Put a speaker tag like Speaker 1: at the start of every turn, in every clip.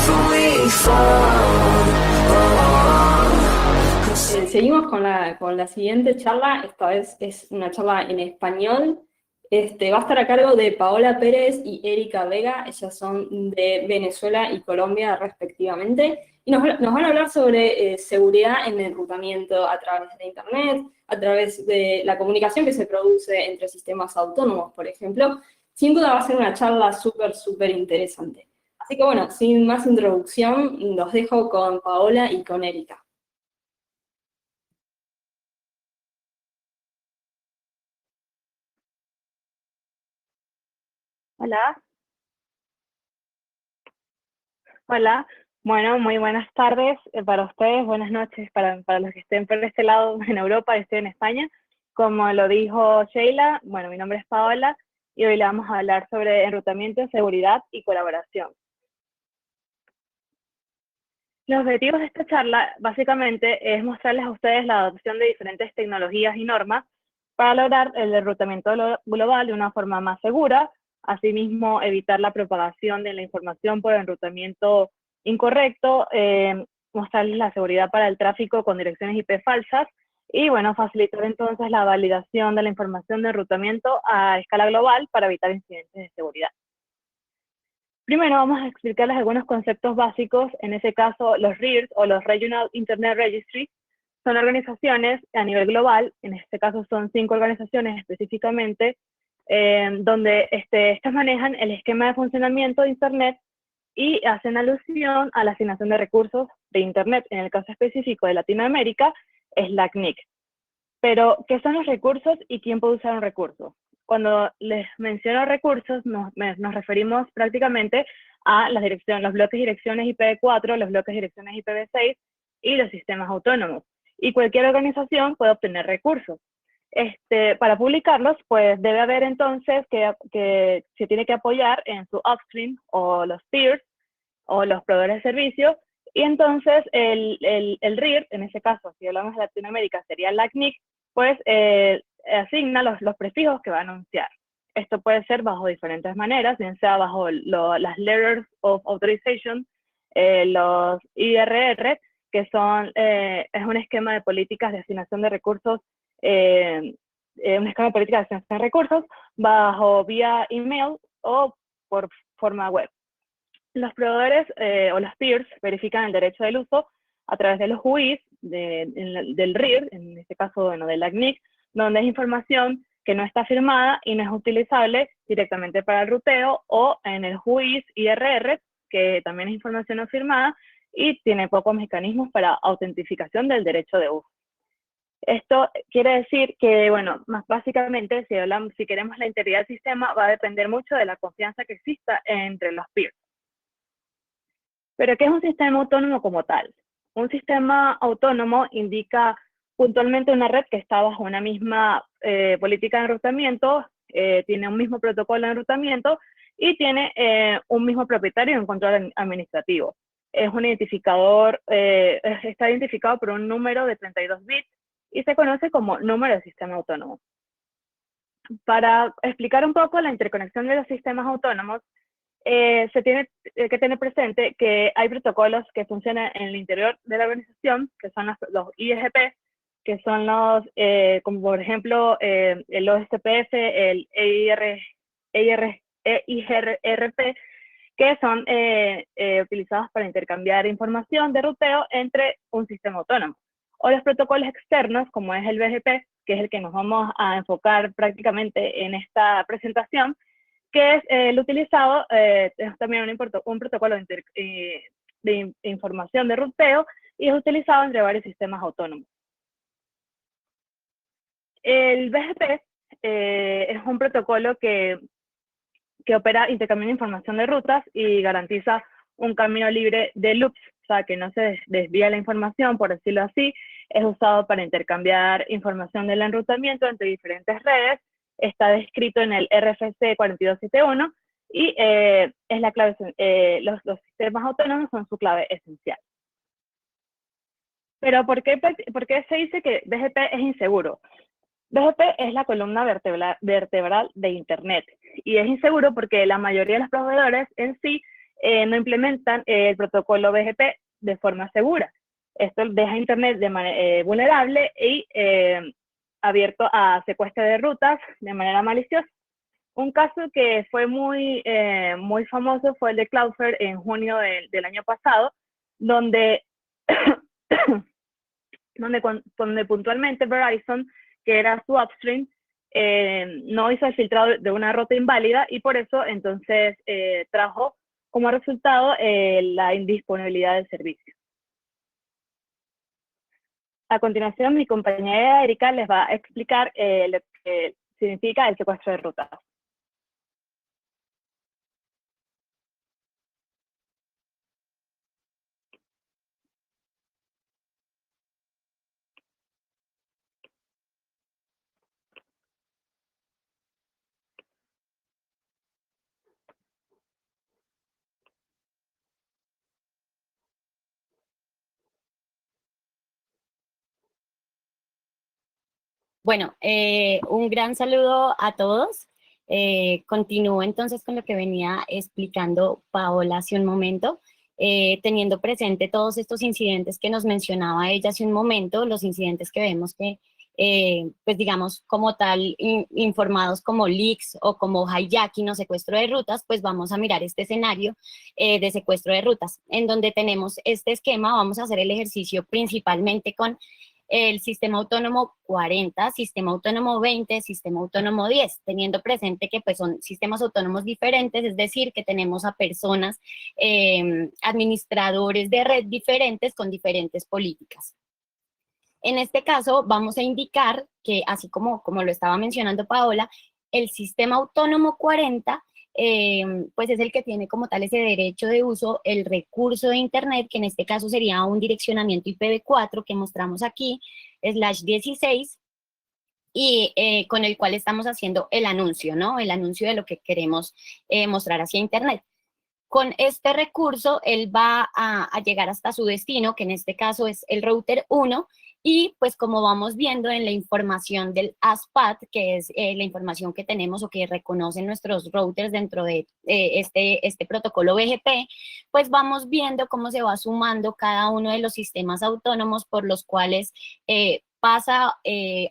Speaker 1: wherever we fall.
Speaker 2: Seguimos con la siguiente charla, esta vez es una charla en español. Va a estar a cargo de Paola Pérez y Erika Vega, ellas son de Venezuela y Colombia respectivamente, y nos van a hablar sobre seguridad en enrutamiento a través de Internet, a través de la comunicación que se produce entre sistemas autónomos, por ejemplo. Sin duda va a ser una charla súper interesante. Así que bueno, sin más introducción, los dejo con Paola y con Erika.
Speaker 3: Hola, hola. Bueno, muy buenas tardes para ustedes, buenas noches para los que estén por este lado en Europa, y estoy en España. Como lo dijo Sheila, bueno, mi nombre es Paola y hoy le vamos a hablar sobre enrutamiento, seguridad y colaboración. Los objetivos de esta charla básicamente es mostrarles a ustedes la adopción de diferentes tecnologías y normas para lograr el enrutamiento global de una forma más segura, asimismo evitar la propagación de la información por enrutamiento incorrecto, mostrarles la seguridad para el tráfico con direcciones IP falsas y, bueno, facilitar entonces la validación de la información de enrutamiento a escala global para evitar incidentes de seguridad. Primero vamos a explicarles algunos conceptos básicos. En ese caso, los RIRs o los Regional Internet Registry son organizaciones a nivel global, en este caso son 5 organizaciones específicamente, donde estas manejan el esquema de funcionamiento de Internet y hacen alusión a la asignación de recursos de Internet. En el caso específico de Latinoamérica es la CNIC. Pero, ¿qué son los recursos y quién puede usar un recurso? Cuando les menciono recursos, nos referimos prácticamente a las direcciones, los bloques direcciones IPv4, los bloques direcciones IPv6 y los sistemas autónomos. Y cualquier organización puede obtener recursos. Para publicarlos, pues debe haber entonces que se tiene que apoyar en su upstream o los peers o los proveedores de servicio. Y entonces el RIR, en ese caso, si hablamos de Latinoamérica, sería la CNIC, pues asigna los prefijos que va a anunciar. Esto puede ser bajo diferentes maneras, bien sea bajo las Letters of Authorization, los IRR, que son, es un esquema de políticas de asignación de recursos, un esquema de políticas de asignación de recursos, bajo vía email o por forma web. Los proveedores o los peers verifican el derecho del uso a través de los UIs del RIR, en este caso, bueno, de la CNIC, donde es información que no está firmada y no es utilizable directamente para el ruteo, o en el UIs IRR, que también es información no firmada y tiene pocos mecanismos para autentificación del derecho de uso. Esto quiere decir que, bueno, más básicamente, si queremos la integridad del sistema, va a depender mucho de la confianza que exista entre los peers. Pero, ¿qué es un sistema autónomo como tal? Un sistema autónomo indica puntualmente una red que está bajo una misma política de enrutamiento, tiene un mismo protocolo de enrutamiento y tiene un mismo propietario y un control administrativo. Es un identificador, está identificado por un número de 32 bits y se conoce como número de sistema autónomo. Para explicar un poco la interconexión de los sistemas autónomos, se tiene que tener presente que hay protocolos que funcionan en el interior de la organización, que son los IGP, que son como por ejemplo el OSPF, el EIGRP, que son utilizados para intercambiar información de ruteo entre un sistema autónomo. O los protocolos externos, como es el BGP, que es el que nos vamos a enfocar prácticamente en esta presentación, que es el utilizado, es también un protocolo de información de ruteo y es utilizado entre varios sistemas autónomos. El BGP es un protocolo que opera intercambiando información de rutas y garantiza un camino libre de loops, o sea, que no se desvía la información, por decirlo así. Es usado para intercambiar información del enrutamiento entre diferentes redes. Está descrito en el RFC 4271 y es la clave, los sistemas autónomos son su clave esencial. Pero ¿por qué se dice que BGP es inseguro? BGP es la columna vertebral de Internet y es inseguro porque la mayoría de los proveedores en sí no implementan el protocolo BGP de forma segura. Esto deja Internet vulnerable y abierto a secuestro de rutas de manera maliciosa. Un caso que fue muy famoso fue el de Cloudflare en junio del año pasado, donde, donde puntualmente Verizon, que era su upstream, no hizo el filtrado de una ruta inválida y por eso entonces trajo como resultado la indisponibilidad del servicio. A continuación, mi compañera Erika les va a explicar lo que significa el secuestro de rutas.
Speaker 4: Bueno, un gran saludo a todos. Continúo entonces con lo que venía explicando Paola hace un momento, teniendo presente todos estos incidentes que nos mencionaba ella hace un momento, los incidentes que vemos que, pues digamos, como tal, informados como leaks o como hijacking o secuestro de rutas, pues vamos a mirar este escenario de secuestro de rutas, en donde tenemos este esquema. Vamos a hacer el ejercicio principalmente con el sistema autónomo 40, sistema autónomo 20, sistema autónomo 10, teniendo presente que pues son sistemas autónomos diferentes, es decir, que tenemos a personas, administradores de red diferentes con diferentes políticas. En este caso vamos a indicar que, así como lo estaba mencionando Paola, el sistema autónomo 40 pues es el que tiene como tal ese derecho de uso, el recurso de Internet, que en este caso sería un direccionamiento IPv4 que mostramos aquí, /16, y con el cual estamos haciendo el anuncio, ¿no? El anuncio de lo que queremos mostrar hacia Internet. Con este recurso, él va a llegar hasta su destino, que en este caso es el router 1, y pues como vamos viendo en la información del ASPAT, que es la información que tenemos o que reconocen nuestros routers dentro de este protocolo BGP, pues vamos viendo cómo se va sumando cada uno de los sistemas autónomos por los cuales pasa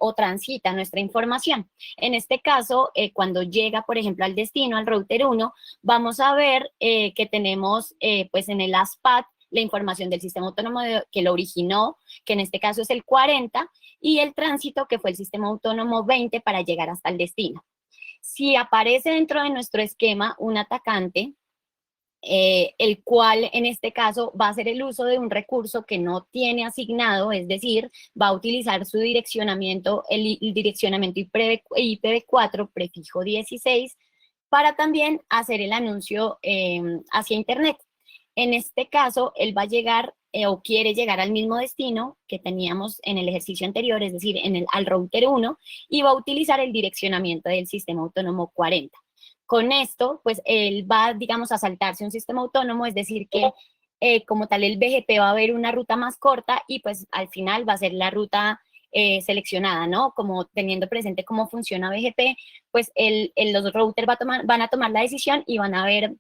Speaker 4: o transita nuestra información. En este caso, cuando llega, por ejemplo, al destino, al router 1, vamos a ver que tenemos pues en el ASPAT la información del sistema autónomo que lo originó, que en este caso es el 40, y el tránsito, que fue el sistema autónomo 20 para llegar hasta el destino. Si aparece dentro de nuestro esquema un atacante, el cual en este caso va a hacer el uso de un recurso que no tiene asignado, es decir, va a utilizar su direccionamiento, el direccionamiento IPv4 prefijo 16, para también hacer el anuncio hacia Internet. En este caso, él va a llegar o quiere llegar al mismo destino que teníamos en el ejercicio anterior, es decir, al router 1, y va a utilizar el direccionamiento del sistema autónomo 40. Con esto, pues él va, digamos, a saltarse un sistema autónomo, es decir, que como tal el BGP va a haber una ruta más corta y pues al final va a ser la ruta seleccionada, ¿no? Como teniendo presente cómo funciona BGP, pues los routers van a tomar la decisión y van a ver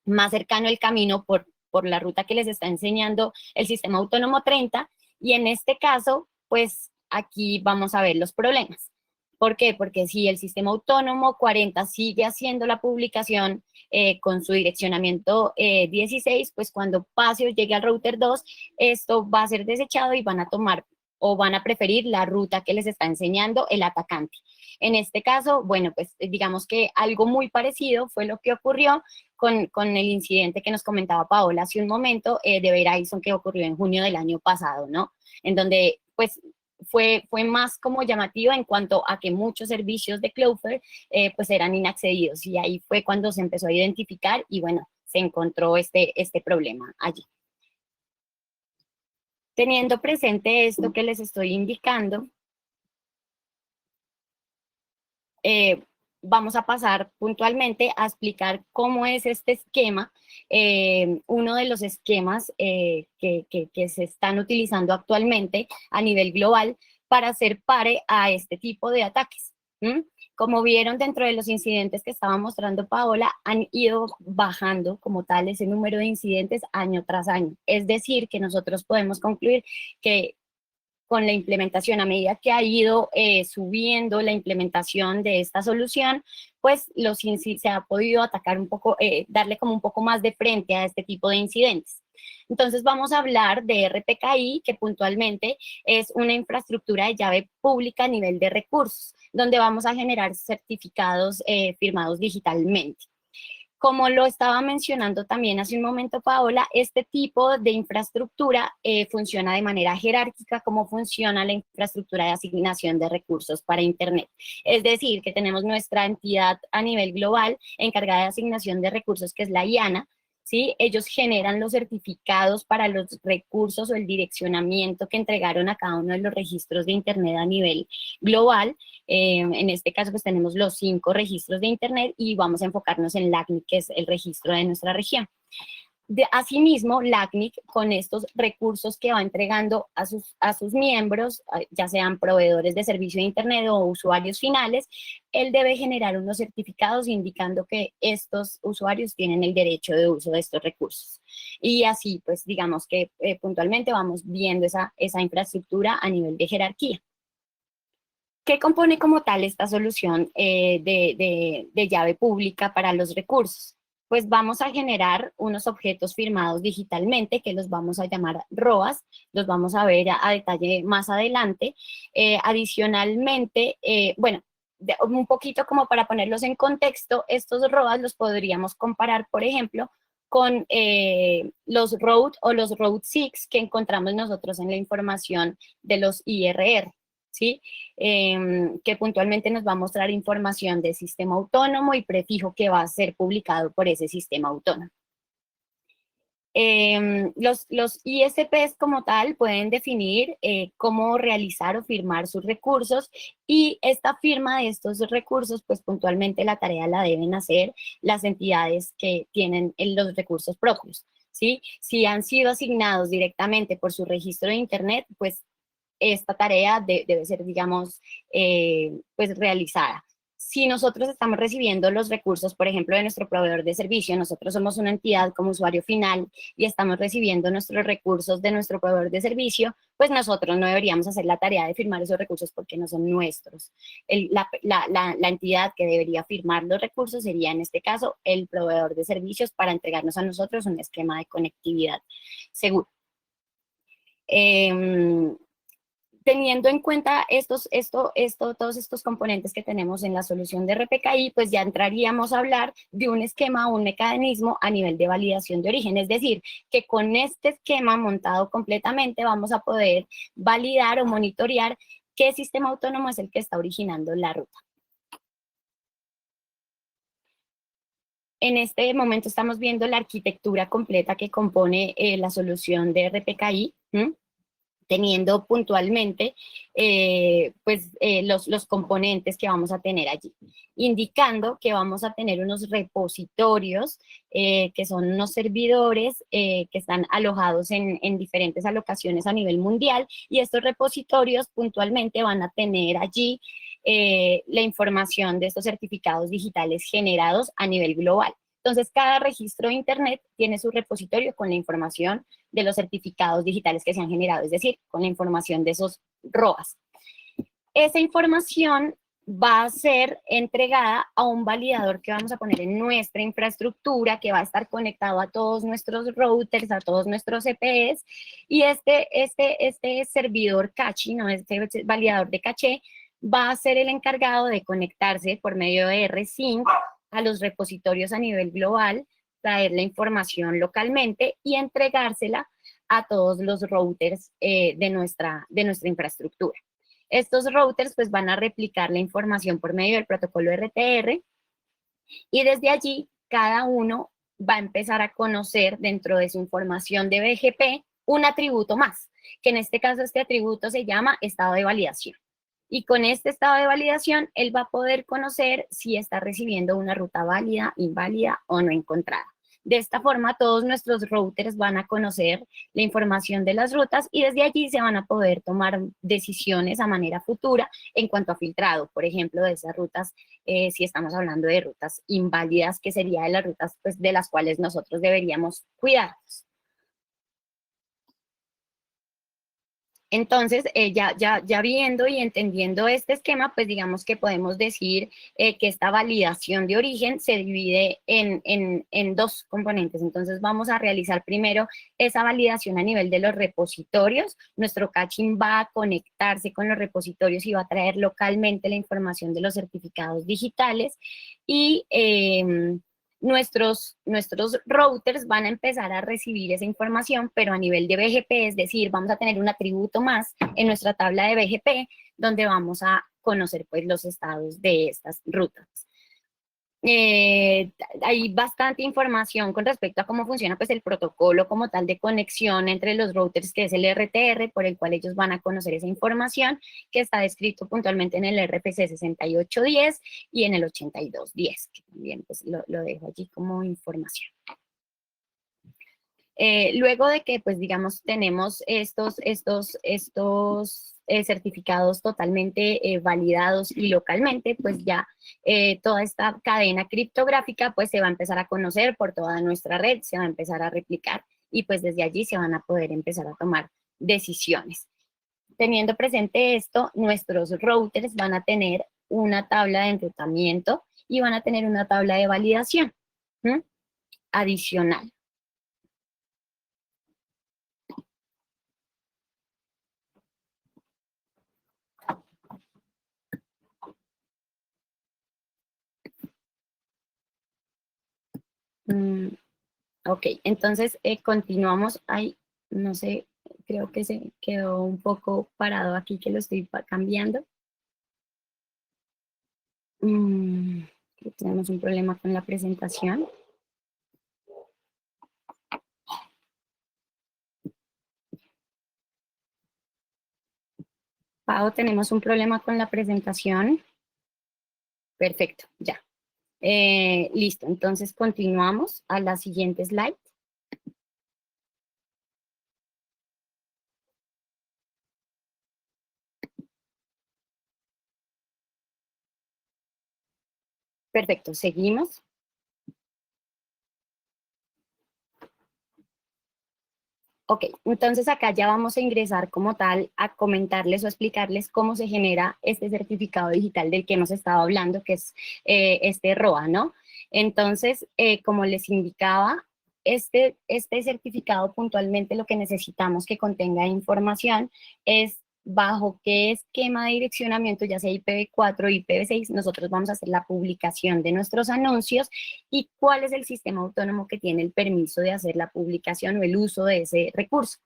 Speaker 4: más cercano el camino por la ruta que les está enseñando el sistema autónomo 30, y en este caso, pues aquí vamos a ver los problemas. ¿Por qué? Porque si el sistema autónomo 40 sigue haciendo la publicación con su direccionamiento 16, pues cuando pase o llegue al router 2, esto va a ser desechado y van a tomar o van a preferir la ruta que les está enseñando el atacante. En este caso, bueno, pues digamos que algo muy parecido fue lo que ocurrió con el incidente que nos comentaba Paola hace un momento de Verizon, que ocurrió en junio del año pasado, ¿no? En donde, pues, fue más como llamativo en cuanto a que muchos servicios de Cloudflare pues eran inaccedidos, y ahí fue cuando se empezó a identificar y bueno, se encontró este problema allí. Teniendo presente esto que les estoy indicando, vamos a pasar puntualmente a explicar cómo es este esquema, uno de los esquemas que se están utilizando actualmente a nivel global para hacer pare a este tipo de ataques. ¿Mm? Como vieron dentro de los incidentes que estaba mostrando Paola, han ido bajando como tal ese número de incidentes año tras año. Es decir, que nosotros podemos concluir que con la implementación, a medida que ha ido subiendo la implementación de esta solución, pues se ha podido atacar un poco, darle como un poco más de frente a este tipo de incidentes. Entonces vamos a hablar de RPKI, que puntualmente es una infraestructura de llave pública a nivel de recursos, donde vamos a generar certificados firmados digitalmente. Como lo estaba mencionando también hace un momento Paola, este tipo de infraestructura funciona de manera jerárquica como funciona la infraestructura de asignación de recursos para Internet. Es decir, que tenemos nuestra entidad a nivel global encargada de asignación de recursos, que es la IANA, ¿sí? Ellos generan los certificados para los recursos o el direccionamiento que entregaron a cada uno de los registros de Internet a nivel global. En este caso, pues tenemos los 5 registros de Internet y vamos a enfocarnos en LACNIC, que es el registro de nuestra región. Asimismo, LACNIC, con estos recursos que va entregando a sus miembros, ya sean proveedores de servicio de Internet o usuarios finales, él debe generar unos certificados indicando que estos usuarios tienen el derecho de uso de estos recursos. Y así, pues, digamos que puntualmente vamos viendo esa infraestructura a nivel de jerarquía. ¿Qué compone como tal esta solución de llave pública para los recursos? Pues vamos a generar unos objetos firmados digitalmente que los vamos a llamar ROAs, los vamos a ver a detalle más adelante. Adicionalmente, bueno, un poquito como para ponerlos en contexto, estos ROAs los podríamos comparar, por ejemplo, con los road o los road 6 que encontramos nosotros en la información de los IRR. ¿Sí? Que puntualmente nos va a mostrar información de sistema autónomo y prefijo que va a ser publicado por ese sistema autónomo. Los ISPs como tal pueden definir cómo realizar o firmar sus recursos y esta firma de estos recursos, pues puntualmente la tarea la deben hacer las entidades que tienen los recursos propios, ¿sí? Si han sido asignados directamente por su registro de Internet, pues esta tarea debe ser, digamos, pues realizada. Si nosotros estamos recibiendo los recursos, por ejemplo, de nuestro proveedor de servicio, nosotros somos una entidad como usuario final y estamos recibiendo nuestros recursos de nuestro proveedor de servicio, pues nosotros no deberíamos hacer la tarea de firmar esos recursos porque no son nuestros. La entidad que debería firmar los recursos sería, en este caso, el proveedor de servicios para entregarnos a nosotros un esquema de conectividad seguro. Teniendo en cuenta todos estos componentes que tenemos en la solución de RPKI, pues ya entraríamos a hablar de un esquema o un mecanismo a nivel de validación de origen. Es decir, que con este esquema montado completamente vamos a poder validar o monitorear qué sistema autónomo es el que está originando la ruta. En este momento estamos viendo la arquitectura completa que compone la solución de RPKI, teniendo puntualmente los componentes que vamos a tener allí, indicando que vamos a tener unos repositorios que son unos servidores que están alojados en diferentes alocaciones a nivel mundial y estos repositorios puntualmente van a tener allí la información de estos certificados digitales generados a nivel global. Entonces, cada registro de Internet tiene su repositorio con la información de los certificados digitales que se han generado, es decir, con la información de esos ROAs. Esa información va a ser entregada a un validador que vamos a poner en nuestra infraestructura, que va a estar conectado a todos nuestros routers, a todos nuestros CPEs, y este servidor caché, ¿no? Este validador de caché, va a ser el encargado de conectarse por medio de R-Sync a los repositorios a nivel global, traer la información localmente y entregársela a todos los routers de nuestra infraestructura. Estos routers pues van a replicar la información por medio del protocolo RTR y desde allí cada uno va a empezar a conocer dentro de su información de BGP un atributo más, que en este caso este atributo se llama estado de validación. Y con este estado de validación, él va a poder conocer si está recibiendo una ruta válida, inválida o no encontrada. De esta forma, todos nuestros routers van a conocer la información de las rutas y desde allí se van a poder tomar decisiones a manera futura en cuanto a filtrado, por ejemplo, de esas rutas, si estamos hablando de rutas inválidas, que sería de las rutas pues, de las cuales nosotros deberíamos cuidarnos. Entonces, ya viendo y entendiendo este esquema, pues digamos que podemos decir que esta validación de origen se divide en dos componentes. Entonces, vamos a realizar primero esa validación a nivel de los repositorios. Nuestro caching va a conectarse con los repositorios y va a traer localmente la información de los certificados digitales y nuestros routers van a empezar a recibir esa información, pero a nivel de BGP, es decir, vamos a tener un atributo más en nuestra tabla de BGP, donde vamos a conocer pues los estados de estas rutas. Hay bastante información con respecto a cómo funciona pues el protocolo como tal de conexión entre los routers, que es el RTR, por el cual ellos van a conocer esa información, que está descrito puntualmente en el RFC 6810 y en el 8210, que también pues lo dejo allí como información. Luego de que, pues, digamos, tenemos estos certificados totalmente validados y localmente, pues ya toda esta cadena criptográfica, pues, se va a empezar a conocer por toda nuestra red, se va a empezar a replicar y, pues, desde allí se van a poder empezar a tomar decisiones. Teniendo presente esto, nuestros routers van a tener una tabla de enrutamiento y van a tener una tabla de validación adicional. Ok, entonces continuamos. Ay, no sé, creo que se quedó un poco parado aquí, que lo estoy cambiando. Tenemos un problema con la presentación. Pau, tenemos un problema con la presentación. Perfecto, ya. Listo, entonces continuamos a la siguiente slide. Perfecto, seguimos. Ok, entonces acá ya vamos a ingresar como tal a comentarles o explicarles cómo se genera este certificado digital del que hemos estado hablando, que es este ROA, ¿no? Entonces, como les indicaba, este certificado puntualmente lo que necesitamos que contenga información es bajo qué esquema de direccionamiento, ya sea IPv4 o IPv6, nosotros vamos a hacer la publicación de nuestros anuncios y cuál es el sistema autónomo que tiene el permiso de hacer la publicación o el uso de ese recurso.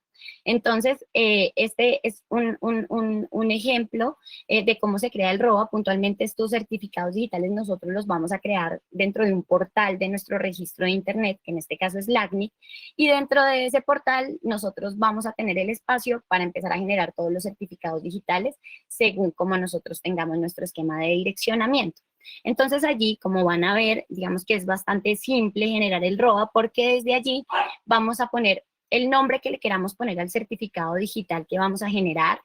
Speaker 4: Entonces, este es un ejemplo de cómo se crea el ROA. Puntualmente estos certificados digitales nosotros los vamos a crear dentro de un portal de nuestro registro de internet, que en este caso es LACNIC, y dentro de ese portal nosotros vamos a tener el espacio para empezar a generar todos los certificados digitales según como nosotros tengamos nuestro esquema de direccionamiento. Entonces allí, como van a ver, digamos que es bastante simple generar el ROA porque desde allí vamos a poner el nombre que le queramos poner al certificado digital que vamos a generar.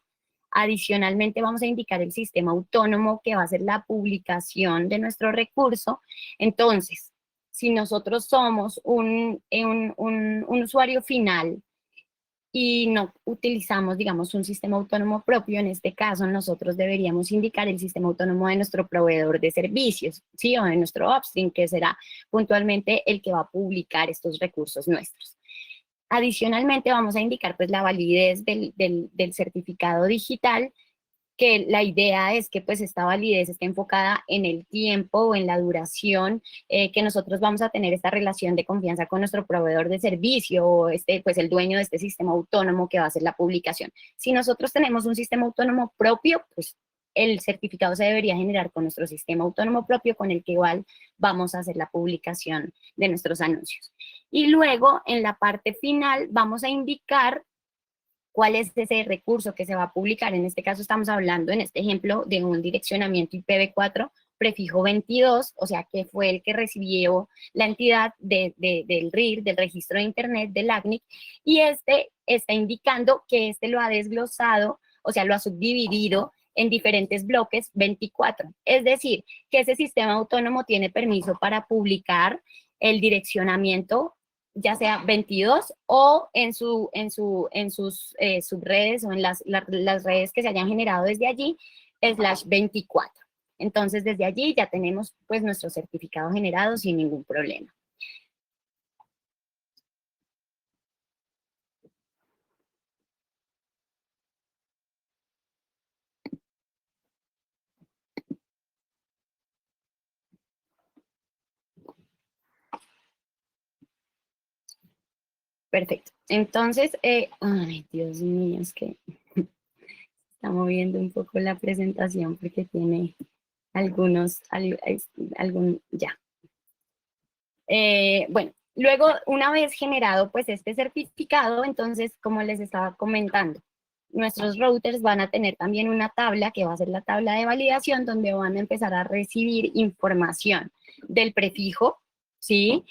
Speaker 4: Adicionalmente vamos a indicar el sistema autónomo que va a hacer la publicación de nuestro recurso. Entonces, si nosotros somos un usuario final y no utilizamos, digamos, un sistema autónomo propio, en este caso nosotros deberíamos indicar el sistema autónomo de nuestro proveedor de servicios, ¿sí? O de nuestro upstream, que será puntualmente el que va a publicar estos recursos nuestros. Adicionalmente vamos a indicar pues la validez del certificado digital, que la idea es que pues esta validez esté enfocada en el tiempo o en la duración que nosotros vamos a tener esta relación de confianza con nuestro proveedor de servicio o pues el dueño de este sistema autónomo que va a hacer la publicación. Si nosotros tenemos un sistema autónomo propio, pues el certificado se debería generar con nuestro sistema autónomo propio con el que igual vamos a hacer la publicación de nuestros anuncios. Y luego, en la parte final, vamos a indicar cuál es ese recurso que se va a publicar. En este caso estamos hablando, en este ejemplo, de un direccionamiento IPv4 prefijo 22, o sea, que fue el que recibió la entidad del RIR, del registro de Internet del ACNIC, y este está indicando que este lo ha desglosado, o sea, lo ha subdividido en diferentes bloques 24. Es decir, que ese sistema autónomo tiene permiso para publicar el direccionamiento, ya sea 22 o en sus subredes o en las redes que se hayan generado desde allí, /24. Entonces, desde allí ya tenemos pues nuestro certificado generado sin ningún problema. Perfecto. Entonces, ay, Dios mío, es que está moviendo un poco la presentación porque tiene ya. Bueno, luego, una vez generado pues este certificado, entonces, como les estaba comentando, nuestros routers van a tener también una tabla que va a ser la tabla de validación, donde van a empezar a recibir información del prefijo, ¿sí?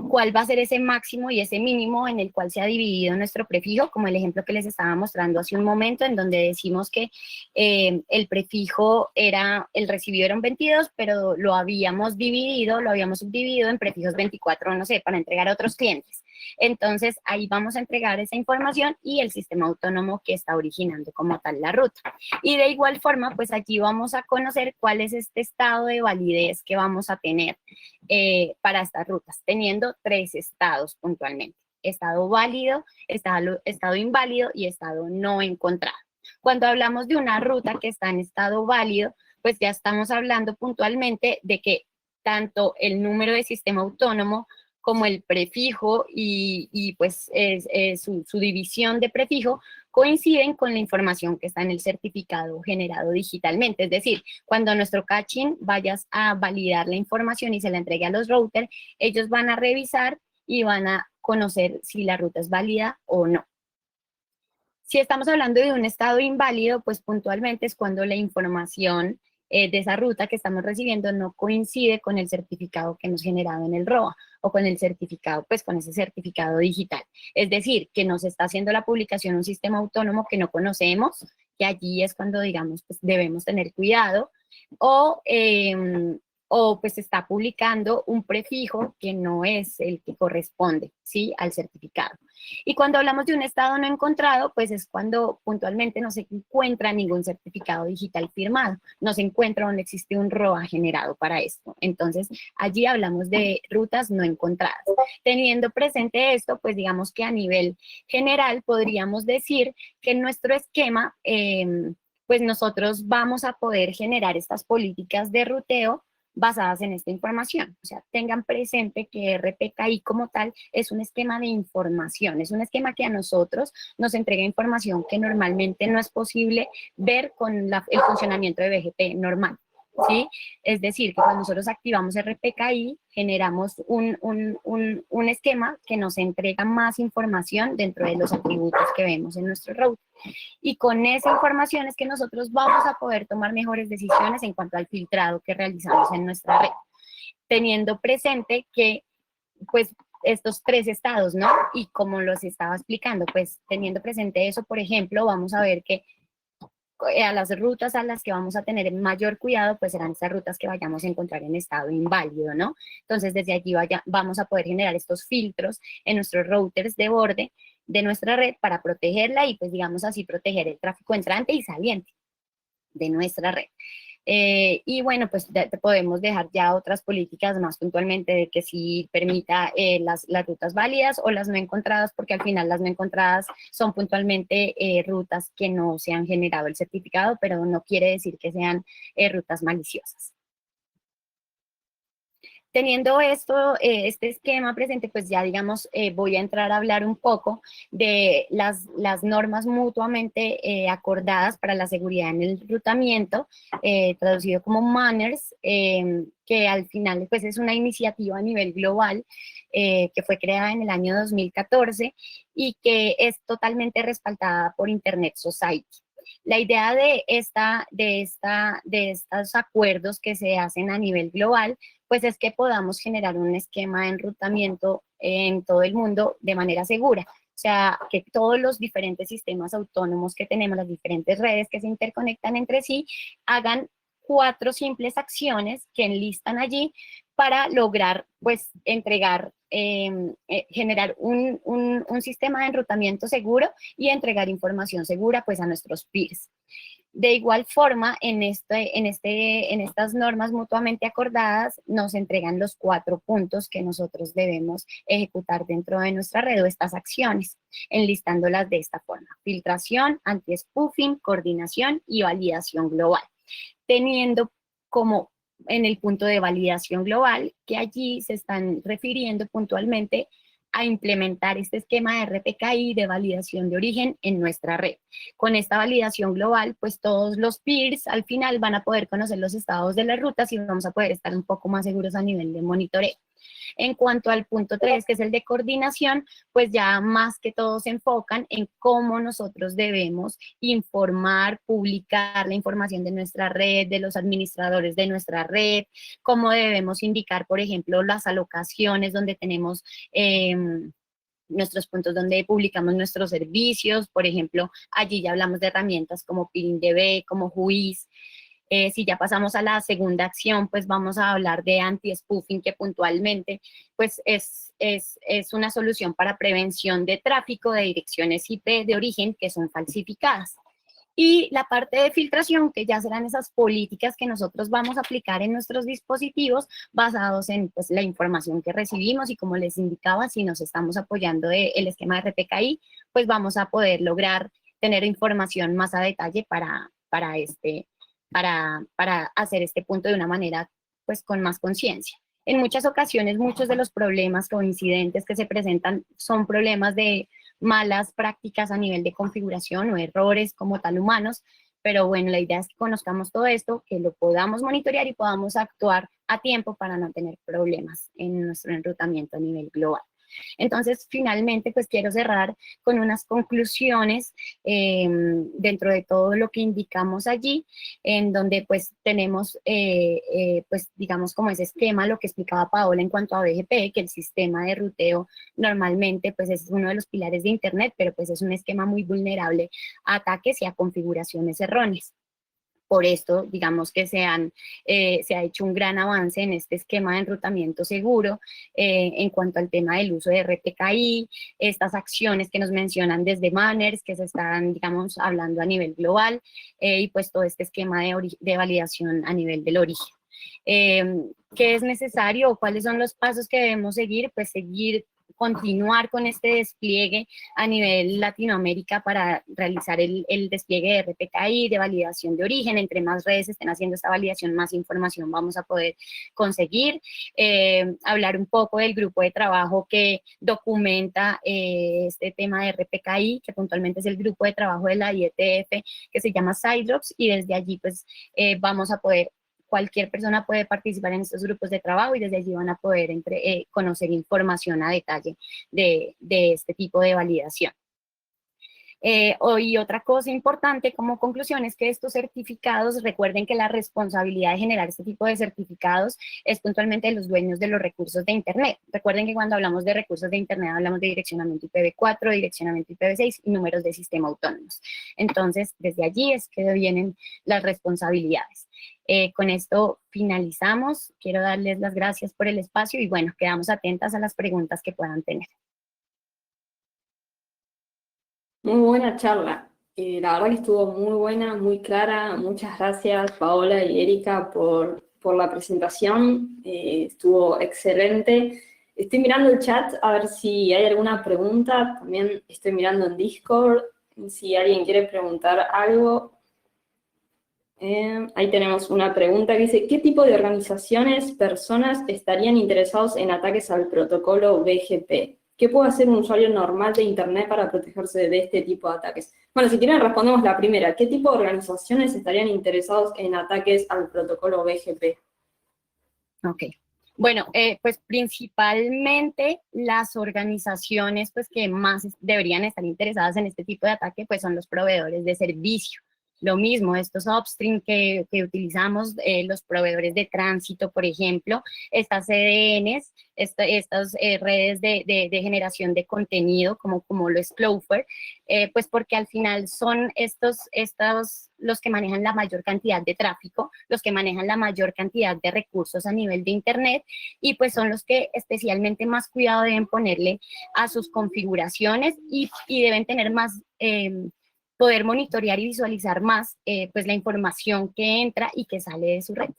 Speaker 4: Cuál va a ser ese máximo y ese mínimo en el cual se ha dividido nuestro prefijo, como el ejemplo que les estaba mostrando hace un momento, en donde decimos que el prefijo el recibido era un 22, pero lo habíamos subdividido en prefijos 24, no sé, para entregar a otros clientes. Entonces, ahí vamos a entregar esa información y el sistema autónomo que está originando como tal la ruta. Y de igual forma, pues aquí vamos a conocer cuál es este estado de validez que vamos a tener para estas rutas, teniendo 3 estados puntualmente: estado válido, estado inválido y estado no encontrado. Cuando hablamos de una ruta que está en estado válido, pues ya estamos hablando puntualmente de que tanto el número de sistema autónomo como el prefijo y pues su división de prefijo coinciden con la información que está en el certificado generado digitalmente. Es decir, cuando nuestro caching vaya a validar la información y se la entregue a los routers, ellos van a revisar y van a conocer si la ruta es válida o no. Si estamos hablando de un estado inválido, pues puntualmente es cuando la información de esa ruta que estamos recibiendo no coincide con el certificado que hemos generado en el ROA o con el certificado, pues con ese certificado digital. Es decir, que nos está haciendo la publicación un sistema autónomo que no conocemos, que allí es cuando, digamos, pues debemos tener cuidado, o pues está publicando un prefijo que no es el que corresponde, ¿sí?, al certificado. Y cuando hablamos de un estado no encontrado, pues es cuando puntualmente no se encuentra ningún certificado digital firmado, no se encuentra donde existe un ROA generado para esto. Entonces, allí hablamos de rutas no encontradas. Teniendo presente esto, pues digamos que a nivel general podríamos decir que en nuestro esquema, pues nosotros vamos a poder generar estas políticas de ruteo basadas en esta información. O sea, tengan presente que RPKI como tal es un esquema de información, es un esquema que a nosotros nos entrega información que normalmente no es posible ver con el funcionamiento de BGP normal, ¿sí? Es decir, que cuando nosotros activamos RPKI, generamos un esquema que nos entrega más información dentro de los atributos que vemos en nuestro router. Y con esa información es que nosotros vamos a poder tomar mejores decisiones en cuanto al filtrado que realizamos en nuestra red, teniendo presente que, pues, estos 3 estados, ¿no? Y como los estaba explicando, pues, teniendo presente eso, por ejemplo, vamos a ver que a las rutas a las que vamos a tener mayor cuidado, pues serán estas rutas que vayamos a encontrar en estado inválido, ¿no? Entonces, desde aquí vamos a poder generar estos filtros en nuestros routers de borde de nuestra red para protegerla y, pues, digamos así, proteger el tráfico entrante y saliente de nuestra red. Y bueno, pues podemos dejar ya otras políticas más puntualmente de que sí permita las rutas válidas o las no encontradas, porque al final las no encontradas son puntualmente rutas que no se han generado el certificado, pero no quiere decir que sean rutas maliciosas. Teniendo esto, este esquema presente, pues ya, digamos, voy a entrar a hablar un poco de las normas mutuamente acordadas para la seguridad en el enrutamiento, traducido como Manners, que al final pues es una iniciativa a nivel global que fue creada en el año 2014 y que es totalmente respaldada por Internet Society. La idea de estos acuerdos que se hacen a nivel global, pues es que podamos generar un esquema de enrutamiento en todo el mundo de manera segura. O sea, que todos los diferentes sistemas autónomos que tenemos, las diferentes redes que se interconectan entre sí, hagan 4 simples acciones que enlistan allí para lograr, pues, entregar, generar un sistema de enrutamiento seguro y entregar información segura, pues, a nuestros peers. De igual forma, en estas normas mutuamente acordadas, nos entregan los 4 puntos que nosotros debemos ejecutar dentro de nuestra red o estas acciones, enlistándolas de esta forma: filtración, anti-spoofing, coordinación y validación global. Teniendo como en el punto de validación global, que allí se están refiriendo puntualmente a implementar este esquema de RPKI de validación de origen en nuestra red. Con esta validación global, pues todos los peers al final van a poder conocer los estados de las rutas y vamos a poder estar un poco más seguros a nivel de monitoreo. En cuanto al punto 3, que es el de coordinación, pues ya más que todo se enfocan en cómo nosotros debemos informar, publicar la información de nuestra red, de los administradores de nuestra red, cómo debemos indicar, por ejemplo, las alocaciones donde tenemos nuestros puntos donde publicamos nuestros servicios. Por ejemplo, allí ya hablamos de herramientas como PeeringDB, como Whois. Si ya pasamos a la segunda acción, pues vamos a hablar de anti-spoofing, que puntualmente pues es una solución para prevención de tráfico de direcciones IP de origen que son falsificadas. Y la parte de filtración, que ya serán esas políticas que nosotros vamos a aplicar en nuestros dispositivos basados en, pues, la información que recibimos, y como les indicaba, si nos estamos apoyando del esquema de RPKI, pues vamos a poder lograr tener información más a detalle para hacer este punto de una manera, pues, con más conciencia. En muchas ocasiones, muchos de los problemas o incidentes que se presentan son problemas de malas prácticas a nivel de configuración o errores como tal humanos, pero bueno, la idea es que conozcamos todo esto, que lo podamos monitorear y podamos actuar a tiempo para no tener problemas en nuestro enrutamiento a nivel global. Entonces, finalmente, pues quiero cerrar con unas conclusiones dentro de todo lo que indicamos allí, en donde pues tenemos, pues digamos, como ese esquema, lo que explicaba Paola en cuanto a BGP, que el sistema de ruteo normalmente pues es uno de los pilares de Internet, pero pues es un esquema muy vulnerable a ataques y a configuraciones erróneas. Por esto, digamos que se ha hecho un gran avance en este esquema de enrutamiento seguro en cuanto al tema del uso de RPKI, estas acciones que nos mencionan desde Manners, que se están, digamos, hablando a nivel global, y pues todo este esquema de validación a nivel del origen. ¿Qué es necesario? ¿Cuáles son los pasos que debemos seguir? Pues continuar con este despliegue a nivel Latinoamérica para realizar el despliegue de RPKI, de validación de origen. Entre más redes estén haciendo esta validación, más información vamos a poder conseguir. Hablar un poco del grupo de trabajo que documenta este tema de RPKI, que puntualmente es el grupo de trabajo de la IETF, que se llama Sidrops, y desde allí pues vamos a poder, cualquier persona puede participar en estos grupos de trabajo y desde allí van a poder conocer información a detalle de este tipo de validación. Y otra cosa importante como conclusión es que estos certificados, recuerden que la responsabilidad de generar este tipo de certificados es puntualmente de los dueños de los recursos de Internet. Recuerden que cuando hablamos de recursos de Internet hablamos de direccionamiento IPv4, direccionamiento IPv6 y números de sistema autónomos. Entonces, desde allí es que vienen las responsabilidades. Con esto finalizamos. Quiero darles las gracias por el espacio y bueno, quedamos atentas a las preguntas que puedan tener.
Speaker 2: Muy buena charla. La verdad que estuvo muy buena, muy clara. Muchas gracias, Paola y Erika, por la presentación. Estuvo excelente. Estoy mirando el chat a ver si hay alguna pregunta. También estoy mirando en Discord si alguien quiere preguntar algo. Ahí tenemos una pregunta que dice: ¿qué tipo de organizaciones, personas estarían interesados en ataques al protocolo BGP? ¿Qué puede hacer un usuario normal de Internet para protegerse de este tipo de ataques? Bueno, si quieren respondemos la primera. ¿Qué tipo de organizaciones estarían interesados en ataques al protocolo BGP?
Speaker 4: Ok. Bueno, pues principalmente las organizaciones pues que más deberían estar interesadas en este tipo de ataque pues son los proveedores de servicio. lo mismo, estos upstream que utilizamos, los proveedores de tránsito, por ejemplo, estas CDNs, estas redes de generación de contenido, como lo es Cloudflare, pues porque al final son estos los que manejan la mayor cantidad de tráfico, los que manejan la mayor cantidad de recursos a nivel de Internet, y pues son los que especialmente más cuidado deben ponerle a sus configuraciones y deben tener más, poder monitorear y visualizar más pues la información que entra y que sale de su red.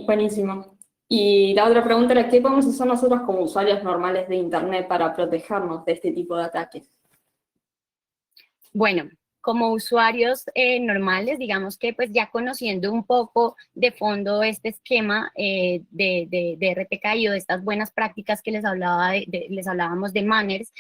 Speaker 2: Buenísimo. Y la otra pregunta era, ¿qué podemos hacer nosotros como usuarios normales de Internet para protegernos de este tipo de ataques?
Speaker 4: Bueno, como usuarios normales, digamos que pues ya conociendo un poco de fondo este esquema de RPKI o de estas buenas prácticas que les hablábamos de Manners,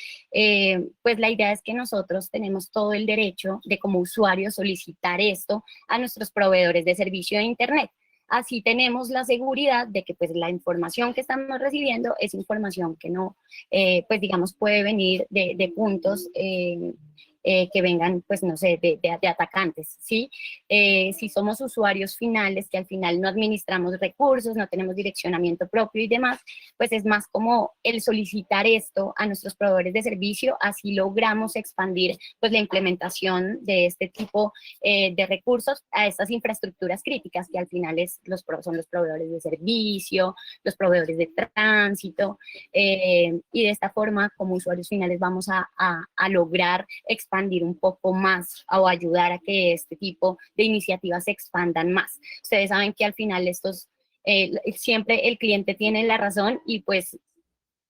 Speaker 4: pues la idea es que nosotros tenemos todo el derecho de como usuarios solicitar esto a nuestros proveedores de servicio de Internet. Así tenemos la seguridad de que pues la información que estamos recibiendo es información que no, pues digamos, puede venir de puntos que vengan, pues no sé, de atacantes, ¿sí? Si somos usuarios finales, que al final no administramos recursos, no tenemos direccionamiento propio y demás, pues es más como el solicitar esto a nuestros proveedores de servicio, así logramos expandir pues la implementación de este tipo de recursos a estas infraestructuras críticas, que al final son los proveedores de servicio, los proveedores de tránsito, y de esta forma, como usuarios finales, vamos a lograr expandir un poco más o ayudar a que este tipo de iniciativas se expandan más. Ustedes saben que al final siempre el cliente tiene la razón y pues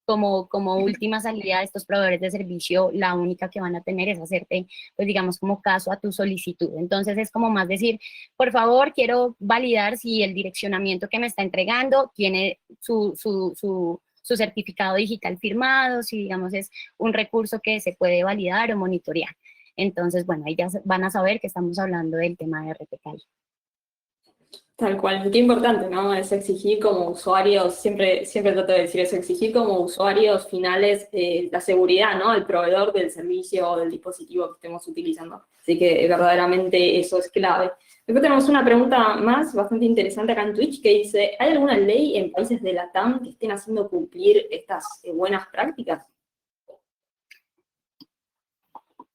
Speaker 4: como última salida de estos proveedores de servicio, la única que van a tener es hacerte, pues digamos, como caso a tu solicitud. Entonces es como más decir, por favor, quiero validar si el direccionamiento que me está entregando tiene su certificado digital firmado, si digamos es un recurso que se puede validar o monitorear. Entonces, bueno, ahí ya van a saber que estamos hablando del tema de RPKI.
Speaker 2: Tal cual, qué importante, ¿no? Es exigir como usuarios, siempre trato de decir eso, exigir como usuarios finales la seguridad, ¿no? El proveedor del servicio o del dispositivo que estemos utilizando. Así que verdaderamente eso es clave. Después tenemos una pregunta más bastante interesante acá en Twitch que dice, ¿hay alguna ley en países de la TAM que estén haciendo cumplir estas buenas prácticas?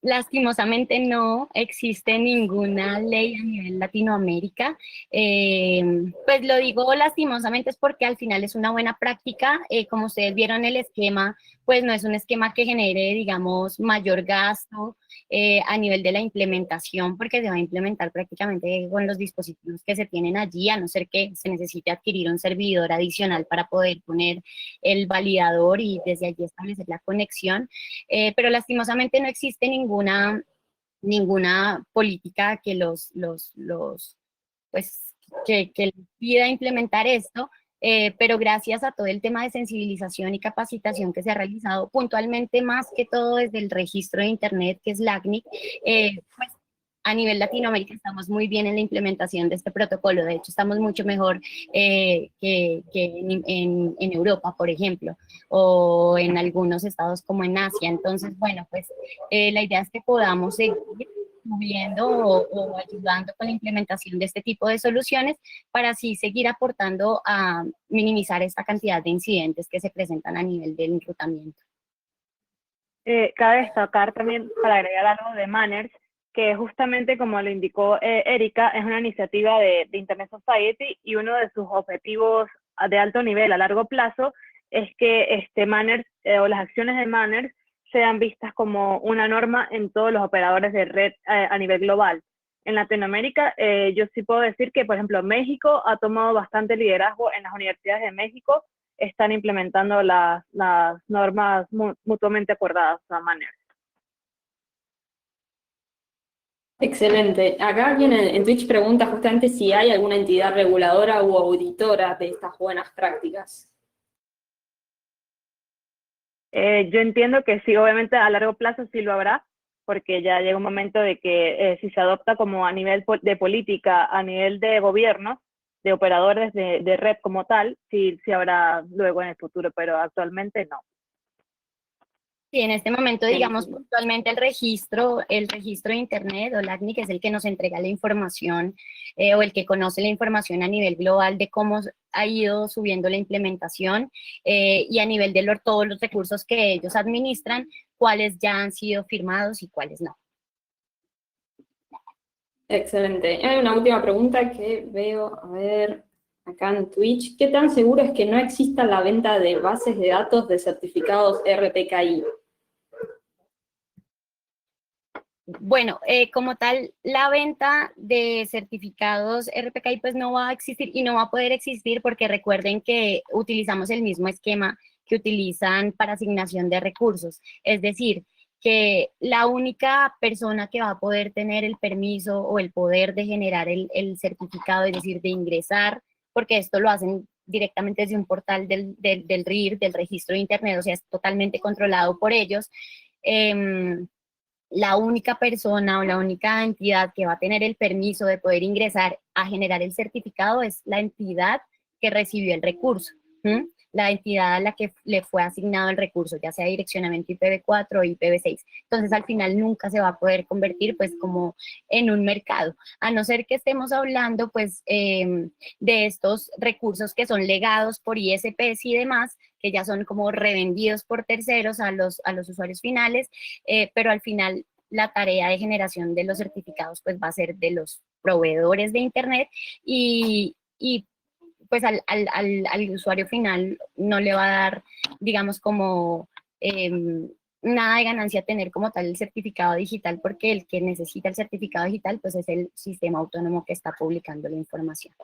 Speaker 4: Lastimosamente no existe ninguna ley a nivel Latinoamérica. Pues lo digo lastimosamente es porque al final es una buena práctica. Como ustedes vieron el esquema, pues no es un esquema que genere, digamos, mayor gasto a nivel de la implementación, porque se va a implementar prácticamente con los dispositivos que se tienen allí, a no ser que se necesite adquirir un servidor adicional para poder poner el validador y desde allí establecer la conexión. Pero lastimosamente no existe ninguna política que pues, que pida implementar esto, pero gracias a todo el tema de sensibilización y capacitación que se ha realizado puntualmente, más que todo desde el registro de Internet, que es LACNIC, pues a nivel Latinoamérica estamos muy bien en la implementación de este protocolo. De hecho, estamos mucho mejor que en Europa, por ejemplo, o en algunos estados como en Asia. Entonces, bueno, pues la idea es que podamos seguir subiendo o ayudando con la implementación de este tipo de soluciones para así seguir aportando a minimizar esta cantidad de incidentes que se presentan a nivel del enrutamiento.
Speaker 3: Cabe destacar también, para agregar algo de Manners, que justamente como lo indicó Erika, es una iniciativa de Internet Society y uno de sus objetivos de alto nivel a largo plazo es que Manners o las acciones de Manners sean vistas como una norma en todos los operadores de red a nivel global. En Latinoamérica, yo sí puedo decir que, por ejemplo, México ha tomado bastante liderazgo en las universidades de México, están implementando las normas mutuamente acordadas a Manners.
Speaker 2: Excelente. Acá alguien en Twitch pregunta justamente si hay alguna entidad reguladora u auditora de estas buenas prácticas.
Speaker 3: Yo entiendo que sí, obviamente a largo plazo sí lo habrá, porque ya llega un momento de que si se adopta como a nivel de política, a nivel de gobierno, de operadores de red como tal, sí habrá luego en el futuro, pero actualmente no.
Speaker 4: Sí, en este momento, digamos, puntualmente el registro de Internet o el ACNI, que es el que nos entrega la información o el que conoce la información a nivel global de cómo ha ido subiendo la implementación y a nivel de todos los recursos que ellos administran, cuáles ya han sido firmados y cuáles no.
Speaker 2: Excelente. Hay una última pregunta que veo, a ver, acá en Twitch. ¿Qué tan seguro es que no exista la venta de bases de datos de certificados RPKI?
Speaker 4: Bueno, como tal, la venta de certificados RPKI pues no va a existir y no va a poder existir porque recuerden que utilizamos el mismo esquema que utilizan para asignación de recursos. Es decir, que la única persona que va a poder tener el permiso o el poder de generar el certificado, es decir, de ingresar, porque esto lo hacen directamente desde un portal del RIR, del registro de Internet, o sea, es totalmente controlado por ellos. La única persona o la única entidad que va a tener el permiso de poder ingresar a generar el certificado es la entidad que recibió el recurso, la entidad a la que le fue asignado el recurso, ya sea direccionamiento IPv4 o IPv6. Entonces, al final nunca se va a poder convertir, pues, como en un mercado, a no ser que estemos hablando, pues, de estos recursos que son legados por ISPs y demás, que ya son como revendidos por terceros a los usuarios finales, pero al final la tarea de generación de los certificados pues va a ser de los proveedores de Internet y pues al usuario final no le va a dar, digamos, como nada de ganancia tener como tal el certificado digital, porque el que necesita el certificado digital pues es el sistema autónomo que está publicando la información.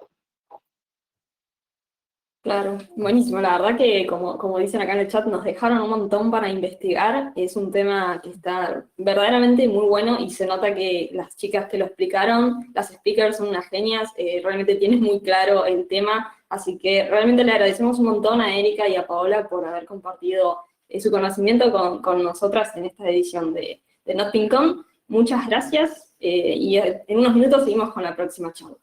Speaker 2: Claro, buenísimo. La verdad que, como dicen acá en el chat, nos dejaron un montón para investigar. Es un tema que está verdaderamente muy bueno y se nota que las chicas que lo explicaron, las speakers son unas genias, realmente tienen muy claro el tema. Así que realmente le agradecemos un montón a Erika y a Paola por haber compartido su conocimiento con nosotras en esta edición de NotPinCon. Muchas gracias y en unos minutos seguimos con la próxima charla.